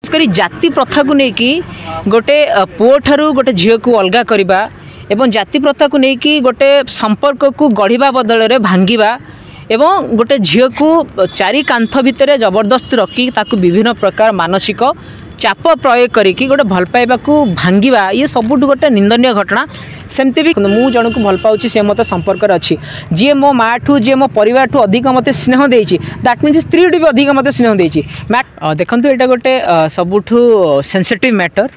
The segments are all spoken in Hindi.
विशेषकर जाति प्रथा को लेकिन गोटे पुओ ठारू गोटे झील को अलग करवा एवं जाति प्रथा को लेकिन गोटे संपर्क को गढ़ा बदल में भांगा एवं गोटे झील को चारि कांथ भितर जबरदस्त रखी ताकू विभिन्न प्रकार मानसिक चाप प्रयोग करिकी गोटे भल पाइबा को भांगा ये सबुठ गोटे निंदनीय घटना सेमती भी मु जन को भल पाऊँ सी मत संपर्क अच्छी जी मो माँ ठू जी मो परिवार ठू अधिक मत स्नेह देती दैट मीन्स स्त्री भी अधिक मत स्नेह देती देखो यहाँ गोटे सबुठ सेंसिटिव मैटर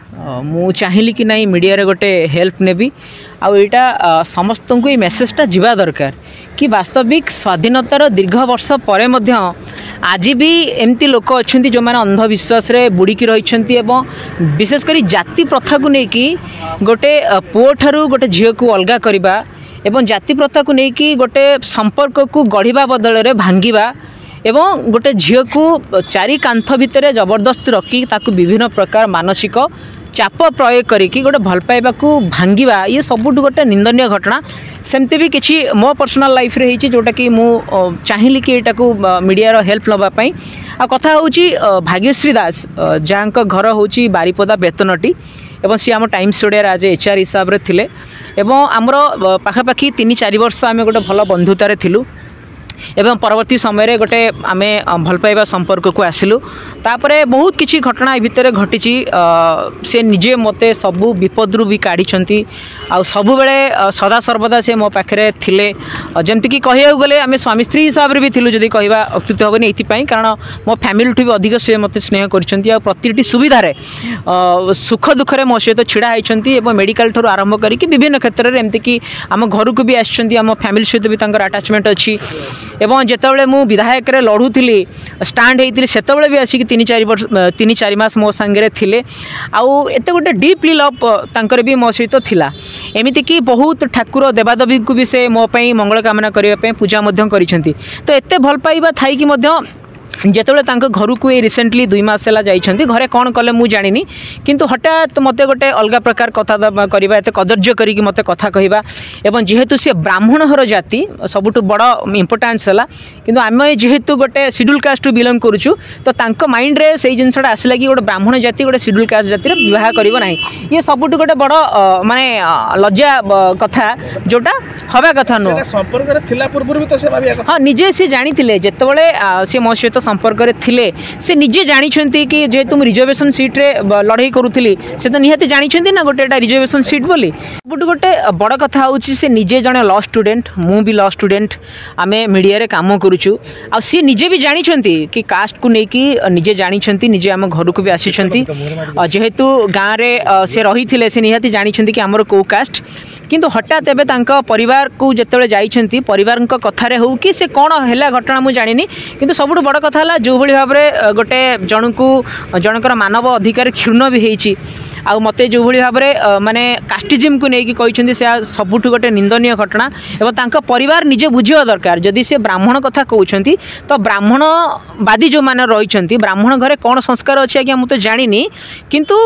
मु चाहिए कि नहीं मीडिया रे गोटे हेल्प नेबी आईटा समस्त को ये मेसेजटा जीवा दरकार कि वास्तविक स्वाधीनतार दीर्घ वर्ष पर आज भी एमती लोक अच्छा जो मैंने अंधविश्वास रे बुड़ीकी रही विशेषकर जाति प्रथा को लेकिन गोटे पुओ ठारू गोटे झील को अलग करवा एवं जाति प्रथा को लेकिन गोटे संपर्क को गढ़ा बदल में भांगा एवं गोटे झील को चारि कांथ भितर जबरदस्त रखी ताकू विभिन्न प्रकार मानसिक चाप प्रयोग करिकी गोटे भल पाइबा को भांगा ये सबुठ गोटे निंदनीय घटना सेमती भी किसी मो पर्सनल लाइफ रे होती जोटा कि मु चाहिए कि यहाँ को मीडिया हेल्प नापी आ कथा हूँ भाग्यश्री दास जहाँ घर हूँ बारिपदा बेतनटी एवं सी आम टाइम्स ओडिया आज HR हिसाब से थिले एवं आमर पाखापाखि 3-4 वर्ष आम गोटे भल बंधुतार थिलु एवं परवर्ती समय रे गोटे आमे भल पाइबा संपर्क को आसिलु तापरे बहुत किछि घटना भितर घटी से निजे मते सबु विपदरू भी काढ़ी आ सबु बेले सदा सर्वदा से मो पाखरे थिले जेमति कि कहिया गले आमे स्वामी स्त्री हिसाब रे भी थिलु जदी कहिबा अत्युत होबनी एथि पई कारण मो फैमिली ठु भी अधिक से मते स्नेह करछंती आ प्रतिटी सुविधा रे सुख दुख रे मो सहित छिड़ा आइछंती एवं मेडिकल ठुर आरंभ करी कि विभिन्न क्षेत्र रे एमति कि आम घर को भी आछंती आम फैमिली सहित भी तांकर अटैचमेंट अछि एवं जितेबाला मु विधायक रे लड़ुली स्टाण्ड होती से भी आसिक 3-4 मास मो सांगे थिले आउ एते गोटे डीपली लव तांकर भी मो सहित थिला एमिति कि बहुत ठाकुर देवादेवी को भी से मो पई मंगल कामना करने पूजा मध्य करिसेंती तो एते भल पाइबा थाई कि मध्य जितेबाला तांको घर को रिसेंटली 2 मास है जाइछंती घरे कौन कले मु जानिनी किंतु हठात मते गोटे अलग प्रकार कथा करवा एत कदर्य करी मते कथा कहवा एवं जेहेतु सी ब्राह्मण हर जाति सबुठ बड़ इंपोर्टेंस है किंतु आम जेहेतु गोटे शेड्यूल कास्ट बिलंग करूछु तो तांको माइंड रे से जिनसटा आसला कि गोटे ब्राह्मण जाति गोटे शेड्यूल कास्ट जाति विवाह करिवो नाही ये सबुठ गोटे बड़ माने लज्जा कथा जोटा हवा कथा नो संपर्क रे थिला पूर्व भी तो से भाबिया हां निजे से जानिथिले जेतेबेले से मो सहित संपर्क रे थिले से निजे जानिछंती कि जे तुम रिजर्वेशन सीट रे लड़ाई करूथिली से तो निहाती जानिछंती ना गोटेटा रिजर्वेशन सीट बोली गोटे बड़ कथा होची से निजे जने लॉ स्टूडेंट मु भी लॉ स्टूडेंट आमे मीडिया रे काम करूछु आ से निजे भी जानिछंती कि कास्ट को नेकी निजे जानिछंती निजे हम घर को भी आसीछंती जेहेतु गाँव रे से रहिथिले से निहाती जानिछंती कि हमर को कास्ट किंतु हठात एबे तांका परिवार को जेतेबेले जाइछंती परिवार को कथा रे हो कि से कोन हैला घटना मु जानिनी किंतु सबुठ बड़ कथा हला जो भली भाव रे गोटे जनकर मानव अधिकार क्षुण्ण भी होती आ मते जो भली भाव रे माने कास्टिज्म को लेकिन कहते से सबुठ गोटे निंदनीय घटना एवं तांका परिवार निजे बुझिया दरकार जदि से ब्राह्मण कथा कहते तो ब्राह्मणवादी जो माने रही ब्राह्मण घरे कौन संस्कार अच्छी आज्ञा मुझे जानी किंतु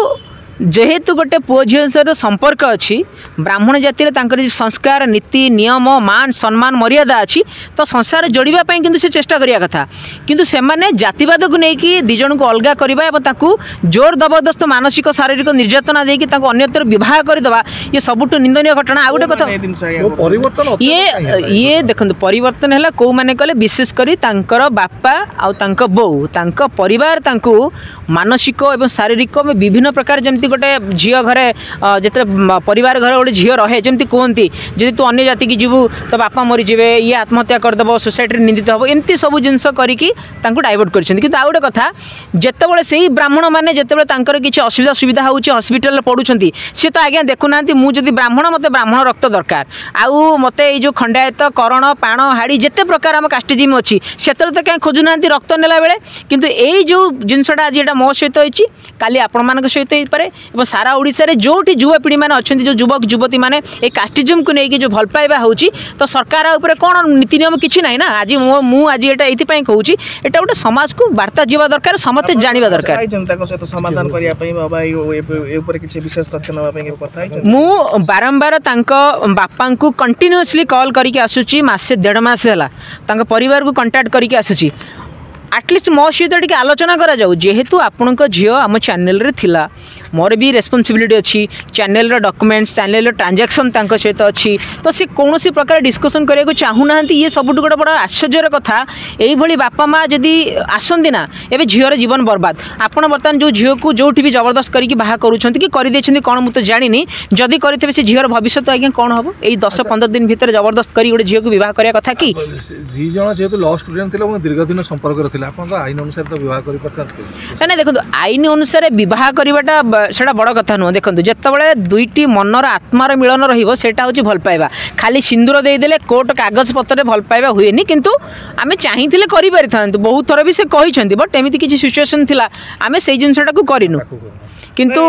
जेहेतु गोटे पुओ झील संपर्क अच्छी ब्राह्मण जाति रे संस्कार नीति नियम मान सम्मान मर्यादा अच्छी तो संसार जोड़ापी किंतु से चेष्टा करिया कथा किंतु से माने जातिवाद को लेकिन दी जन को अलग करवा जोर जबरदस्त मानसिक शारीरिक निर्यातना देकी अन्यत्र विवाह करदे ये सबुठ निंदनीय घटना आ गोटे कथा ये देखो परिवर्तन है कौ मैंने कहले विशेषकर बापा आउ बो परिवार मानसिक और शारीरिक विभिन्न प्रकार जमी गोटे झील घरे जिते परिवार घर गोटे झील रहे जमी कहती जब तू अन्य जाति की जीवु तो बापा मरीजे ये आत्महत्या करदेव सोसाइटी निंदित हम एमती सब जिनस करके डाइवर्ट कर गोटे कथा जितेबाला से ही ब्राह्मण मैंने जितेबाला किसी असुविधा सुविधा हो हस्पिटाल पढ़ुंट सी तो आज्ञा देखुना मुझे ब्राह्मण मत ब्राह्मण रक्त दरकार आउ मत ये खंडायत करण पाण हाड़ी जिते प्रकार आम कास्टिज्म अच्छी से तो क्या खोजुना रक्त नेला बेले किंतु यही जो जिनसटा आज यहाँ मो सहित होती काली आपण मान सहित हो पारे और सारा ओडिशा रे जोठी युवापीढ़ी मैंने अच्छा जो युवक युवती मैंने ये कास्टिज्म को लेकिन जो भल पाइबा होची तो सरकार उपर कौन नीति नियम किसी ना ना आज आज ये कहूँ यहाँ गोटे समाज को वार्ता जीवा दरकार समस्ते जानवा दरकार समाधान मु बारंबार बापा को कंटिन्यूअसली कॉल करके आसुची मासे 1.5 मास है परिवार को कांटेक्ट करके आसुची आटलिस्ट मो सहित टी आलोचना करा जाऊ जेहेतु आपण झील आम चैनल रे थिला मोर भी रेस्पॉन्सिबिलिटी अच्छी चैनल रो डॉक्यूमेंट्स चैनल रो ट्रांजैक्शन तांक सहित अच्छी तो सी कौन प्रकार डिस्कसन करने को चाहूना ये सबुठ गोटे बड़ा आश्चर्यर कथा यही बापा माँ जदि आसती ना एवं झीर जीवन बर्बाद आपड़ बर्तमान जो झील को जो भी जबरदस्त करके बाहा कर कौन मुझे जानी जदि करेंगे से झीर भविष्य आज्ञा कौन हम यही 10-15 दिन भितर जबरदस्त कर गोटे झील को बह करने कथा कि जेहेतु लॉ स्टूडेंट थे दीर्घ दिन संपर्क आईन अनुसार तो बह कर ना देखो आईन अनुसार बह करवाटा बड़ कथा नुह देखो जिते दुईटी मनर आत्मार मिलन रहा हूँ भल पाइबा खाली सिंदूर देदेले कोर्ट कागज पत्र भल पाइबा हुए किंतु आम चाहिए कर बहुत थर भी से कहते बट एमती किसी सिचुएशन थिला आम से जिनटा करूँ किंतु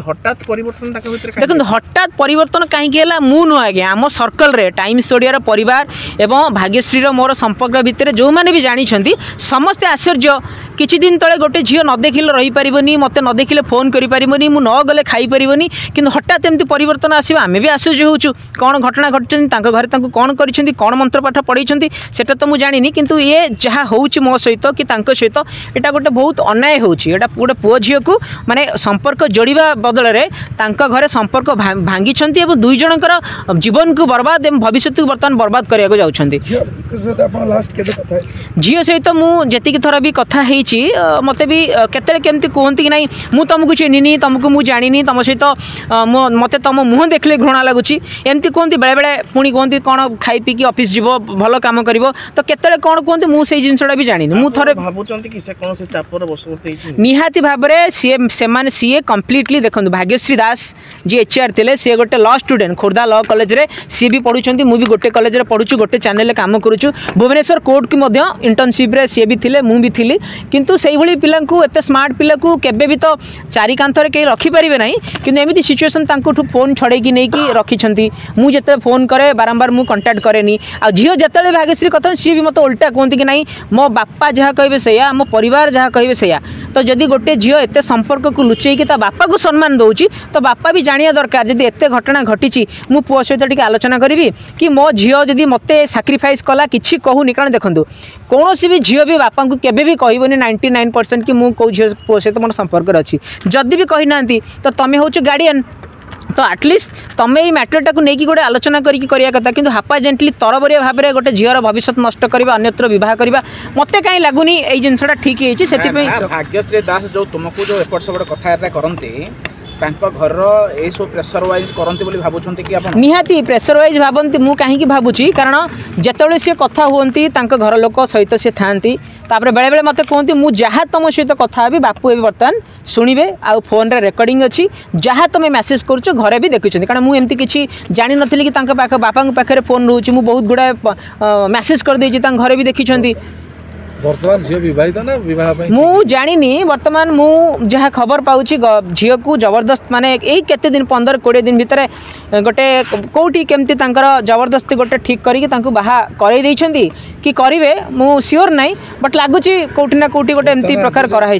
हठात परिवर्तन देखो हठात परिवर्तन कहीं मु नुह आज्ञा आम सर्कल रे टाइम्स ओडिया परिवार एवं भाग्यश्री मोर संपर्क भितर जो मैंने भी जानी समस्ते आश्चर्य किछि दिन तले गोटे झील न देखिले रही पारिबनी मते न देखिले फोन करि पारिबनी मु न गले खाई पारिबनी किंतु हठात एमती परिवर्तन आसीबा आमे भी आश्चर्य होउछु कोन घटना घटछन तांको घरे तांको कोन करिसंती कोन मंत्र पाठ पढिसंती सेटा तो मु जानिनी किंतु ये जहा होउछु मो सहित कि तांको सहित एटा गोटे बहुत अन्याय होउछि एटा गोटे पुओ झियो को माने संपर्क जोड़िबा बदल रे तांको घरे संपर्क भांगिसंती एवं दुई जनकर जीवन को बर्बाद एवं भविष्य को बर्तमान बर्बाद करिया को जाउछंती झियो सहित मु जेतिक थरा भी कथा हे मते भी केते केमती कहती कि नहीं मु तुमको चिन्हिनी तुमको मु जानी तुम सहित मते तुम मुह देखले घृणा लगुच एमती कहती बेले बेले पुणी कहती कौन खाई पी ऑफिस जीव भल काम कर तो केते कौन कहते मुझे जिनसा भी जानी मु थे निहाती भाव में सीए कम्प्लीटली देखो भाग्यश्री दास जी HR थे सी गोटे law student Khordha law college रे सी भी पढ़ुं मु भी गोटे कॉलेज रे पढ़ुछु गोटे चैनल काम करुछु भुवनेश्वर कोर्ट की इंटर्नशिप रे सी भी थिले मु भी थिली किंतु से पिला एत स्मार्ट पिला को केबे भी तो चारि कांथरे कहीं रखिपारे ना कि एमती सिचुएसन फोन छड़ेकी नहीं कि रखी मुझे फोन करे बारंबार मु कंटाक्ट कैनि आ झील जिते भाग्यश्री कथा सी भी मत उल्टा कहती कि नहीं मो बापा जहाँ कहे से मो परिवार जहाँ कहे से तो जदि गोटे झील एत संपर्क को लुचेकी बापा को सम्मान दौची तो बापा भी जानिया दरकार जदि एत घटना घटी मु पुओ सहित टिके आलोचना करी कि मो झील जदि मते सैक्रिफाइस कला किछि कहूनी कारण देखंतु कौन भी झील भी बापा को केबे भी कहबनी 99% कि मु कौ झील पुओ सहित मोर संपर्क अच्छी जदि भी कही ना तो तुम्हें हूँ गार्डियन तो आटलिस्ट तुम्हें ये मैटरटा को लेकिन गोटे आलोचना करिया कथा किंतु हापाजेंटली तरबरिया भाव में गोटे झीर भविष्य नष्ट करवा अन्यत्र बह करवा मत कहीं लगुनि ये जिनसा ठीक है भाग्यश्री दास जो तुमको जो एपट सब कथबार्ता करते घर ये सब प्रेसर वाइज करते भावुं कि आप निहाती प्रेसर वाइज भावती मुझे कहीं भावुची कारण जिते सी कथा हुंती घर लोक सहित सी था बेले बेले मत कहते मुझे जहाँ तुम सहित कथा भी बापू ए बर्तमान शुणवे आ फोन रे रेकर्डिंग अच्छी जहाँ तुम मेसेज कर घरे भी देखुं कारण मुझे एमती किसी जानी नी कि बापा पाखे फोन रोचे मुझे बहुत गुड़ाए मेसेज कर देती घरे भी देखी वर्तमान झील विवाहित ना विवाह मु जानी वर्तमान मु जहाँ खबर पाऊँगी झील को जबरदस्त माने यही केते दिन 15-20 दिन भितर गोटे कौटी केमती जबरदस्ती गोटे ठीक करी बाहा कर कि करेंगे मु सियोर नाई बट लगुच कौटी ना कौटी गोटे एमती प्रकार कराई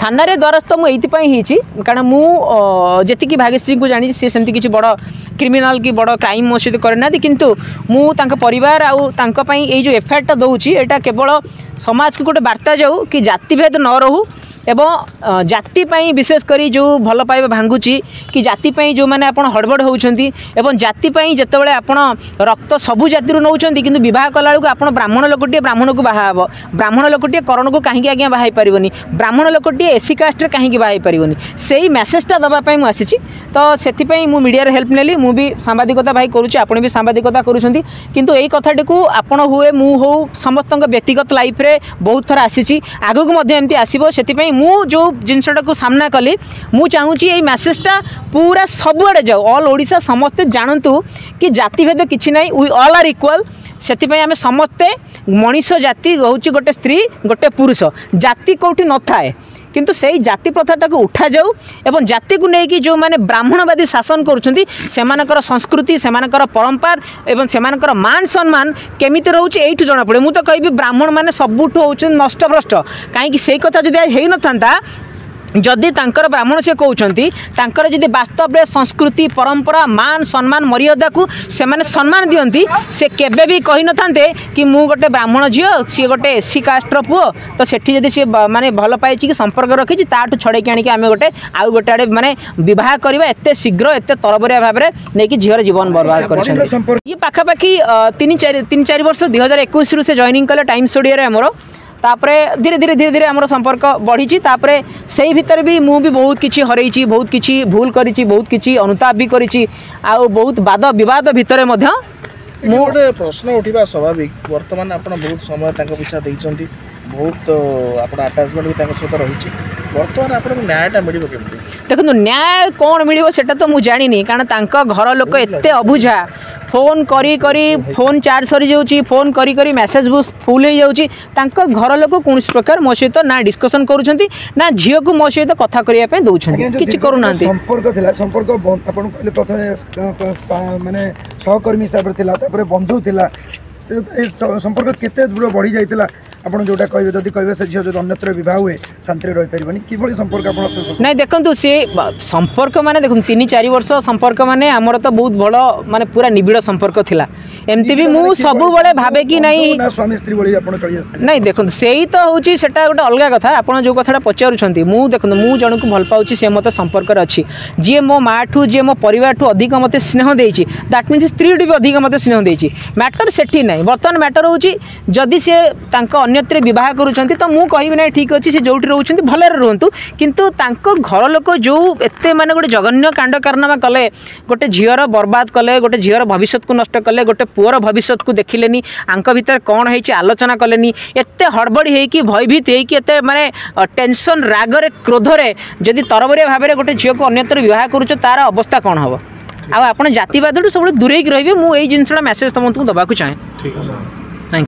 थाना रे द्वारस्थ मुझे कारण मुझे भाग्यश्री को जानी सी सेमती किसी बड़ क्रिमिनाल की बड़ क्राइम मो सहित करना किंतु मु परिवार आउ जो एफआईआर टा दौची एटा केवल समाज को गोटे बार्ता जाऊ कि जातिभेद न रहू एवं जाति विशेष करी जो भल पाइबा भांगुची कि जाति जो मैंने आप हड़बड़ होउछंती एवं जाति जितेबाला आपण रक्त सबू जाति नौकरी किंतु बह कला आप ब्राह्मण लोकटे ब्राह्मण को बाहा हम ब्राह्मण लोकटे करण को कहीं आज्ञा बाहाई पारनी ब्राह्मण लोकटे एसी कास्ट कहीं बाहाई पारनी से मेसेजटा दवापाई मुझे तो से मीडिया हेल्प नेली मु भी सांबादिकता भाई करुच्ची आप भी सांबादिकता करुँच किंतु यही कथाटी को आपण हुए मु हो समस्त व्यक्तिगत लाइफ रे बहुत थर आसी आगक एमती आसो से मु जो जिनसटा को सामना कली मु चाहूँगी ये मेसेजटा पूरा सबुआड़े जाऊ ऑल ओडिशा समस्ते जानतु कि जातिभेद किछि नहीं वी ऑल आर इक्वल से आम समस्ते मनीष जाति हूँ गोटे स्त्री गोटे पुरुष जाति कौटी न थाए किंतु से जाति प्रथाटा को उठा जाऊ एवं जाति को लेकिन जो माने ब्राह्मणवादी शासन करुछंती सेमानकर संस्कृति सेमानकर परंपरा एवं सेमानकर मान सम्मान केमिति रहउछि एठु जणा पड़े मु तो कहबी ब्राह्मण माने सबुठु होउछन नष्टभ्रष्ट कहीं से कथा जदि हेइ न थांता जदि तांकर ब्राह्मण से कहते तांकर जदि वास्तव में संस्कृति परंपरा मान सम्मान मर्यादा को से माने सम्मान दियंती से केबे भी कहि न थांते कि मु गोटे ब्राह्मण झियो सी गोटे एससी कास्टर पुओ तो सेठी जदि सी माने भल पाई कि संपर्क रखी ताठू छड़े कि आनिक आमे गोटे आउ गोटे आड़े माने विवाह करबा एते शीघ्र एते तरबरिया भाव में नहीं कि झीर जीवन बर्बाद कर ये पाखापाखि 3-4 वर्ष 2021 रु से जॉइनिंग कले टाइम्स ओडिया रे हमरो तापरे धीरे धीरे आमर संपर्क बढ़ी तापरे से भितर भी मु भी बहुत किछि हरैछि बहुत किछि भूल करिछि बहुत किछि अनुताप भी करिछि आ बहुत वाद विवाद भितर मध्य गोटे प्रश्न उठा स्वाभाविक वर्तमान आप बहुत समय पिछा देइछंती बहुत आप आटाचमेंट भी सहित रही बर्तमान आप न्यायटा मिल देखो न्याय कौन मिल तो मुझे जानी कारण घर लोक एत अबुझा फोन करी फोन चार्ज सरी जाऊँगी फोन करी मेसेज बुक फुल हो जाऊँगी घर लोक कौन प्रकार मो सहित ना डिस्कसन करुँच ना झील को मो सहित कथा करने दौरान कि करूना संपर्क प्रथम माने सहकर्मी हिसाब से बंधु था संपर्क केते दूर बढ़ी जाइतिला आपण जोटा कहबे जदि कहबे से झियो जदि अन्यत्र विवाह हुए शांति रहि परिबनी किभली संपर्क आपण से नहीं देखंतु से संपर्क माने देखु 3-4 वर्ष संपर्क माने हमर तो बहुत बड़ माने पूरा निबिड़ संपर्क थिला एमती भी मु सबु बळे भाबे कि नहीं स्वामी स्त्री बळी आपण चली आस्ते नहीं देखंतु सेही तो होची सेटा गोटे अलगा कथा आपण जो कथाटा पचारुछंती मु देखंतु मु जण को भल पाउची से मते संपर्क रे अछि जे मो माठू जे मो परिवार ठू अधिक मते स्नेह देइछि दैट मीन्स स्त्री भी अधिक मते स्नेह देइछि मैटर सेठी नहीं बर्तमान मैटर होची जदि से तांको अन्यत्र विवाह करुछंती तो मु कहबी नहीं ठीक अछि से जोठी रहउछंती भले रहंतु किंतु तांको घर लोक जो एते माने गोटे जघन्य कांड कारनामा कले गोटे झियर बर्बाद कले गोटे झियर भविष्य को नष्ट कले गोटे पुअर भविष्य को देखिलेनी आंक भीतर कौन है आलोचना कलेनी एते हड़बड़ी हेकि भयभीत हेकि एते माने टेंशन रागरे क्रोधरे जदि तरबरिया भाव में गोटे झील को अन्यत्र विवाह करुछ तार अवस्था कौन हम आप जातिवाद सब दूरे रहिए मुझे जिनसा मेसेज तुमको दबाक चाहे। ठीक है।